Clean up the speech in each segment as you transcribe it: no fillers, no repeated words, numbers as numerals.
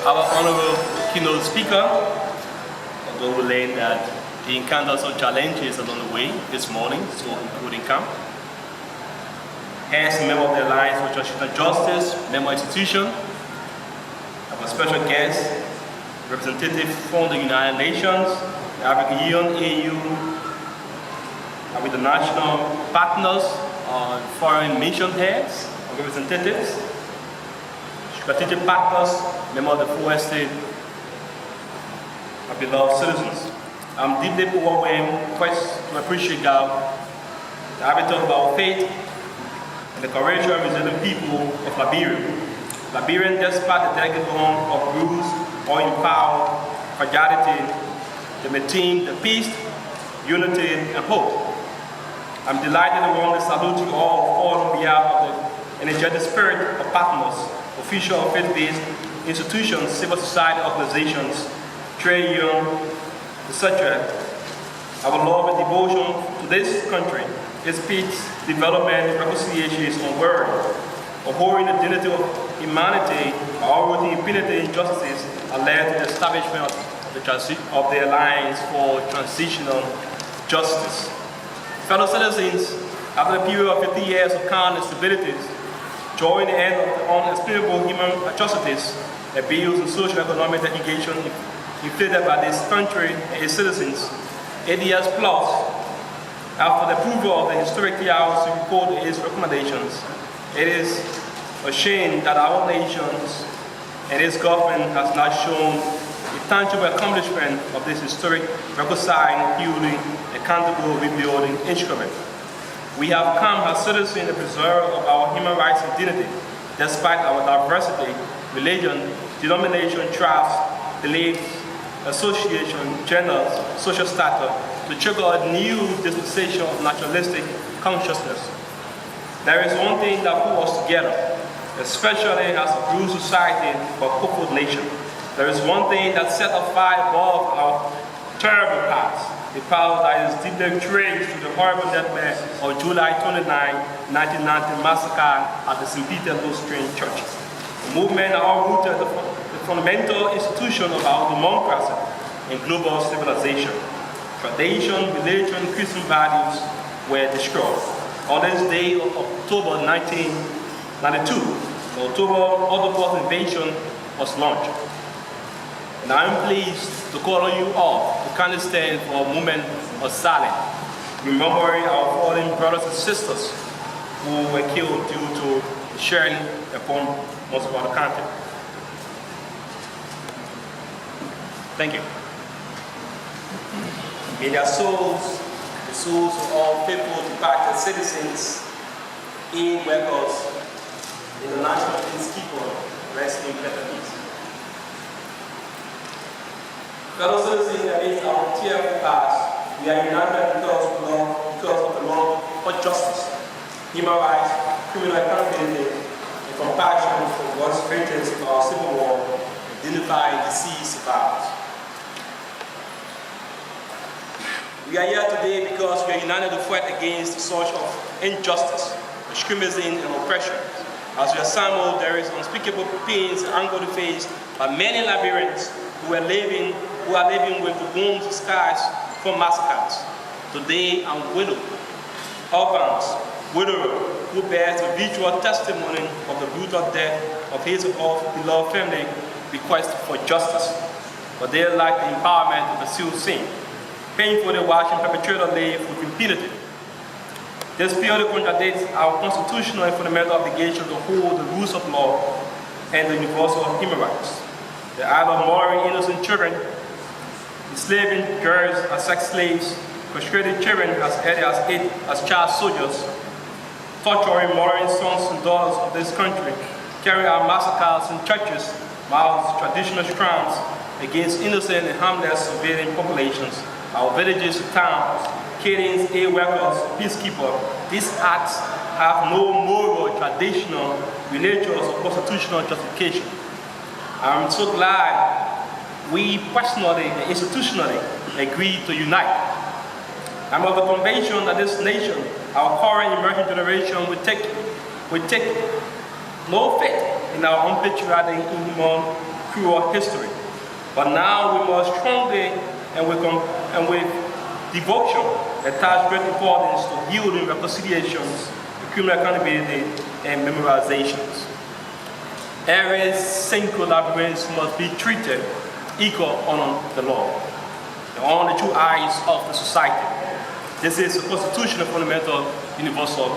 Our honorable keynote speaker, although we learned that he encountered some challenges along the way this morning, so including camp. Hence, member of the Alliance for Transitional Justice, member institution, our special guest, representative from the United Nations, the African Union, AU, with the national partners, foreign mission heads, representatives, strategic partners, members of the full estate, our beloved citizens. I'm deeply overwhelmed, to appreciate God, the arbiter of our faith, and the courageous and resilient people of Liberia. Liberians, despite the delicate home of bruise, or in power, fragility, they maintain the peace, unity, and hope. I'm delighted and warmly salute you all on behalf of the energetic spirit of partners, official faith-based institutions, civil society organizations, trade unions, etc. Our love and devotion to this country, its peace, development, reconciliation is unwavering. Upholding the dignity of humanity, our routine impunity injustices are led to the establishment of the Alliance for Transitional Justice. Fellow citizens, after a period of 50 years of calm and stabilities, during the end of the unexplainable human atrocities, abuse and social economic degradation inflicted by this country and its citizens, 8 years plus after the approval of the historic IRC report and its recommendations, it is a shame that our nations and its government has not shown a tangible accomplishment of this historic reconciling, healing, accountable rebuilding instrument. We have come as citizens in the preserve of our human rights and dignity, despite our diversity, religion, denomination, tribes, beliefs, association, genders, social status, to trigger a new dispensation of naturalistic consciousness. There is one thing that pulls us together, especially as a bruised society or hopeful nation. There is one thing that sets us far above our terrible past, the power that is deeply traced to the horrible deathbed of July 29, 1990 massacre at the St. Peter Lutheran Church. The movement are rooted in the fundamental institution of our democracy and global civilization. Tradition, religion, Christian values were destroyed. On this day of October 1992, the October invasion was launched. And I am pleased to call on you all to kindly stand for a moment of silence, remembering our fallen brothers and sisters who were killed due to sharing upon most of our country. Thank you. May their souls, the souls of all faithful departed citizens in records in the national peacekeeper, rest in better peace. Fellow citizens, amidst our tearful past, we are united because of the love for justice, human rights, criminal accountability, and compassion for God's vengeance of our civil war, identifying deceased survivors. We are here today because we are united to fight against the source of injustice, discrimination, and oppression. As we assemble, there is unspeakable pains and anger faced by many Liberians who are living with the wounds scars from massacres. Today, I'm widowed, orphans, widower, who bears the visual testimony of the brutal death of his beloved family, request for justice, but they lack the empowerment to pursue sin. Painfully watching perpetrators live with impunity. This purely contradicts our constitutional and fundamental obligation to hold the rules of law and the universal human rights. The act of murdering innocent children, enslaving girls as sex slaves, frustrating children as early as child soldiers, torturing, murdering sons and daughters of this country, carrying out massacres in churches, mouths, traditional crimes against innocent and harmless civilian populations, our villages and towns, killings, aid workers, peacekeepers. These acts have no moral, traditional, religious, or constitutional justification. I'm so glad we personally and institutionally agreed to unite. I'm of the conviction that this nation, our current emerging generation, will take no faith in our unpatriotic, inhuman, throughout history. But now we must strongly and with devotion attach great importance to yielding reconciliations, criminal accountability, and memorializations. Every single Liberian must be treated equal on the law, and on the true eyes of the society. This is a constitutional fundamental universal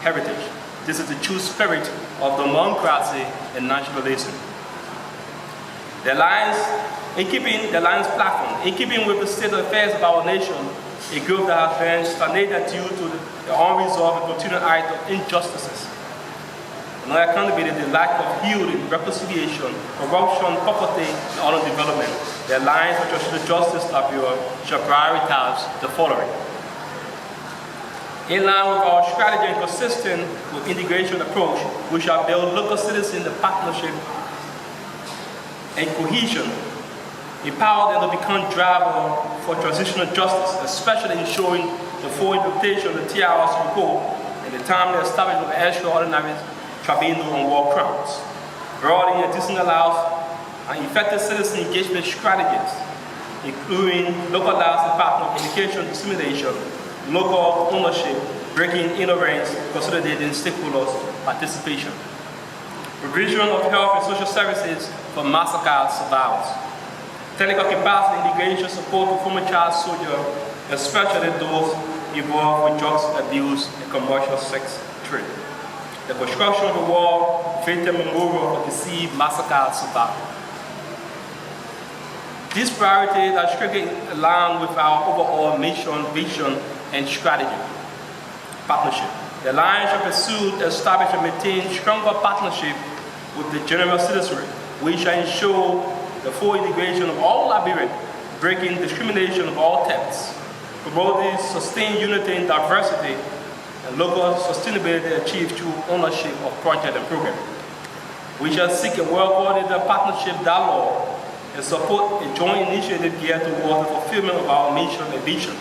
heritage. This is the true spirit of democracy and nationalism. The Alliance platform, in keeping with the state of affairs of our nation, a group that has been stagnated due to the unresolved and continued act of injustices, no accountability, the lack of yielding, reconciliation, corruption, poverty, and other development. The Alliance for Transitional Justice Liberia shall prioritize the following. In line with our strategy and consistent with integration approach, we shall build local citizens in partnership and cohesion, empower them to become driver for transitional justice, especially ensuring the full implementation of the TR's report and the timely establishment of extraordinary tribunal on war crimes. Broadly, this allows an effective citizen engagement strategies, including localized and partner communication dissemination, local ownership, breaking ignorance, consolidating stakeholders' participation. Provision of health and social services for massacre survivors. Technical capacity integration support for former child soldiers, especially those involved with drugs abuse and commercial sex trade. The construction of the war victim memorial for deceased massacre survivors. These priorities are strictly aligned with our overall mission, vision, and strategy. Partnership. The Alliance shall pursue, establish, and maintain stronger partnership with the general citizenry. We shall ensure the full integration of all Liberians, breaking discrimination of all types, promoting sustained unity and diversity, and local sustainability achieved through ownership of project and program. We shall seek a well-coordinated partnership dialogue and support a joint initiative geared towards the fulfillment of our mission and vision.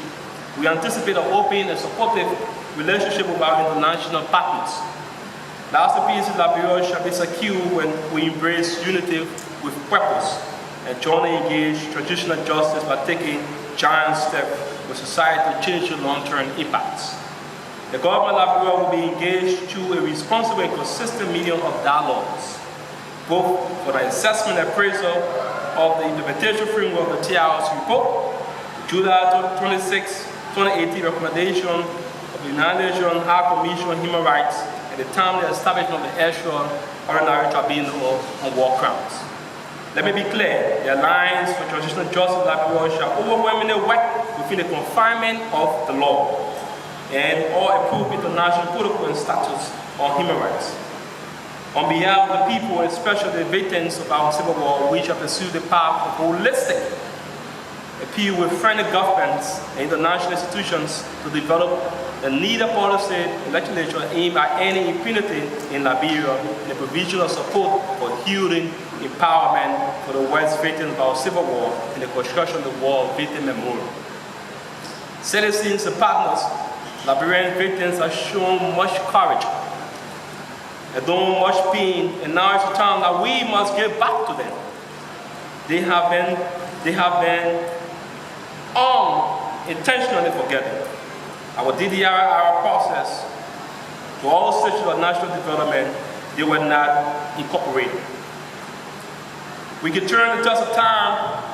We anticipate an open and supportive relationship with our international partners. Last peace in Liberia shall be secure when we embrace unity with purpose and jointly engage transitional justice by taking giant steps with society to change the long-term impacts. The government of Liberia will be engaged through a responsible and consistent medium of dialogues, both for the assessment and appraisal of the implementation framework of the TR's report, July 26, 2018 recommendation of the United Nations High Commission on Human Rights, and the timely establishment of the extraordinary tribunal on war crimes. Let me be clear, the Alliance for Transitional Justice Liberia shall overwhelmingly work within the confinement of the law and all approved international protocol and statutes on human rights. On behalf of the people, especially the victims of our civil war, we shall pursue the path of holistic appeal with friendly governments and international institutions to develop the needed policy and legislation aimed at ending impunity in Liberia and the provision of support for healing, empowerment for the West victims of our civil war and the construction of the War Victim Memorial. Citizens and partners, Liberian victims have shown much courage and done much pain, and now it's the time that we must give back to them. They have been unintentionally forgotten. Our DDR process to all stages of national development, they were not incorporated. We can turn the test of time.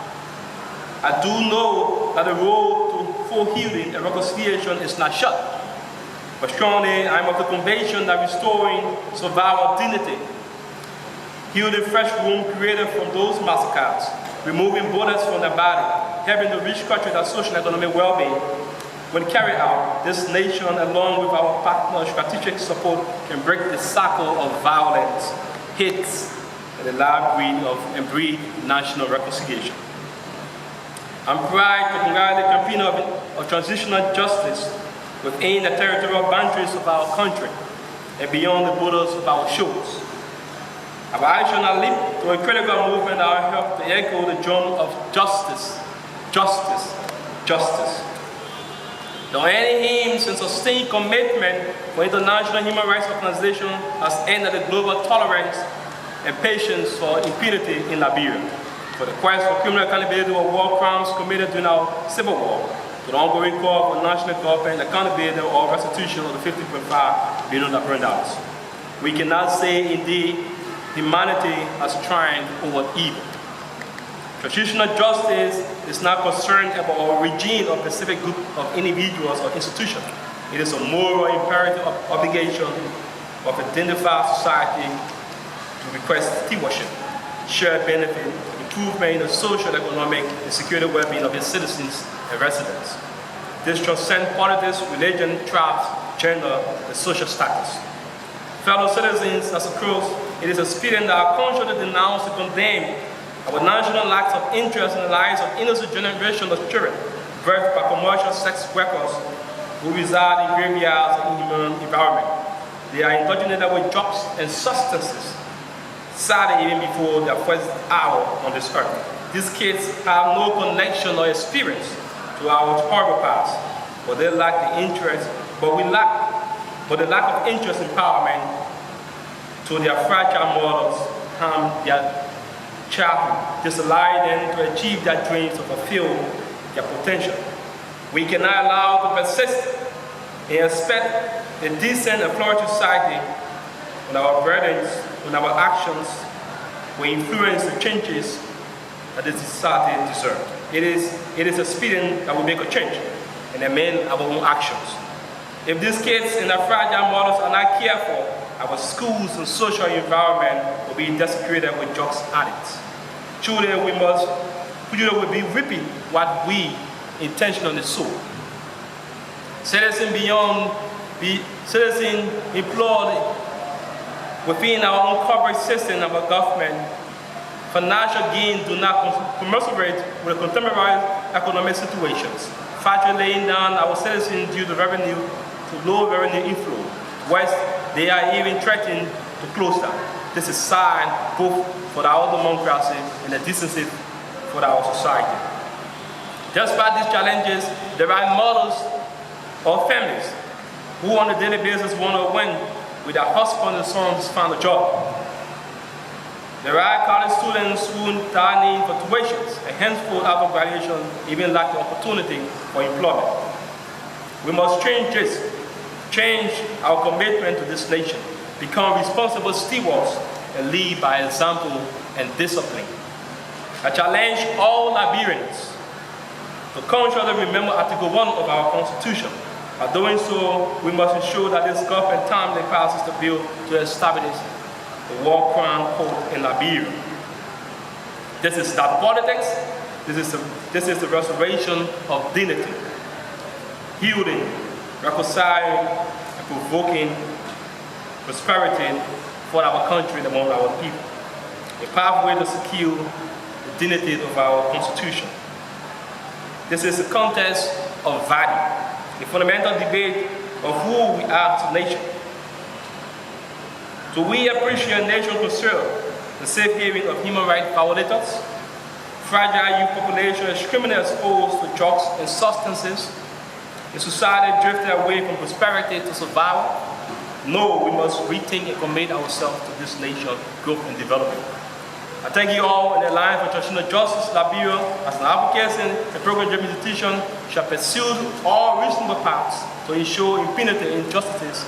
I do know that the road to full healing and reconciliation is not shut. But strongly, I am of the conviction that restoring survivor dignity, healing fresh wounds created from those massacres, removing bullets from the body, helping to restructure their social and economic well-being. When carried out, this nation, along with our partners' strategic support, can break the cycle of violence, hate, and the live breed national reconciliation. I'm proud to congratulate the campaign of transitional justice within the territorial boundaries of our country and beyond the borders of our shores. Our action has led to a critical movement that will help to echo the drum of justice, justice, justice. The aims and sustained commitment for international human rights organizations has ended the global tolerance and patience for impunity in Liberia, for the quest for criminal accountability of war crimes committed during our civil war, to the ongoing call for national government accountability or restitution of the $50.5 billion. We cannot say indeed humanity has triumphed over evil. Transitional justice is not concerned about a regime or specific group of individuals or institutions. It is a moral imperative obligation of a dignified society to request stewardship, shared benefit, improvement in the social, economic, and security well-being of its citizens and residents. This transcends politics, religion, tribes, gender, and social status. Fellow citizens, as a close, it is expedient that our conscience denounce and condemn our national lacks of interest in the lives of innocent generations of children birthed by commercial sex workers who reside in graveyards and inhuman environment. They are indoctrinated with drugs and substances, sadly even before their first hour on this earth. These kids have no connection or experience to our horrible past, but they lack the interest, but the lack of interest and empowerment to their fragile mothers harm their childhood, disallow them to achieve their dreams, to fulfill their potential. We cannot allow to persist and expect a decent and flourishing society when our burdens, when our actions will influence the changes that this society deserves. It is expedient that we make a change and amend our own actions. If these kids and their fragile mothers are not cared for, our schools and social environment will be desecrated with drugs addicts. Children will be reaping what we intentionally sow. Citizens employed within our own corporate system of our government, financial gain do not commensurate with contemporary economic situations, factually laying down our citizens due to low revenue inflow, whilst they are even threatening to close down. This is sign both for our democracy and the decency for our society. Despite these challenges, there are mothers or families who on a daily basis want to win with their husbands and sons find a job. There are college students who are in for tuitions and henceforth after graduation even lack the opportunity for employment. We must change our commitment to this nation, become responsible stewards, and lead by example and discipline. I challenge all Liberians to consciously remember Article 1 of our Constitution. By doing so, we must ensure that this government timely passes the bill to establish the war crime code in Liberia. This is not politics. This is the restoration of dignity, healing, reconciling, and provoking prosperity for our country and among our people. A pathway to secure the dignity of our Constitution. This is a contest of value, a fundamental debate of who we are as a nation. Do we appreciate a nation concern the safe haven of human rights violators, fragile youth population extremely exposed to drugs and substances, a society drifted away from prosperity to survival? No, we must rethink and commit ourselves to this nation's growth and development. I thank you all in the Alliance for Transitional Justice, Liberia, as an advocacy and program-driven institution, shall pursue all reasonable paths to ensure impunity and injustices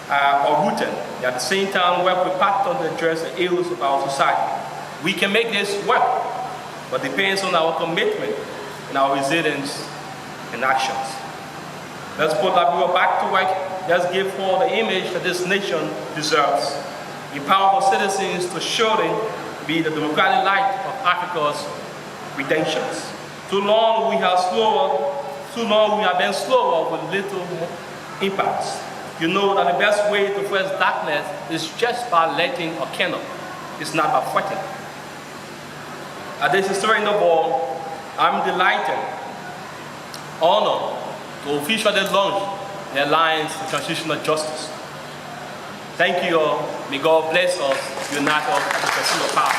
are rooted, and at the same time work with partners to address the ills of our society. We can make this work, but it depends on our commitment and our resilience and actions. Let's put Liberia back to work. Let's give her the image that this nation deserves. Empower our citizens to surely be the democratic light of Africa's redemptions. Too long we have been slower with little impacts. You know that the best way to face darkness is just by lighting a candle. It's not by fighting. At this historic noble, I'm delighted, honored to officially launch the Alliance for Transitional Justice. Thank you all. May God bless us, unite us, and pursue the path.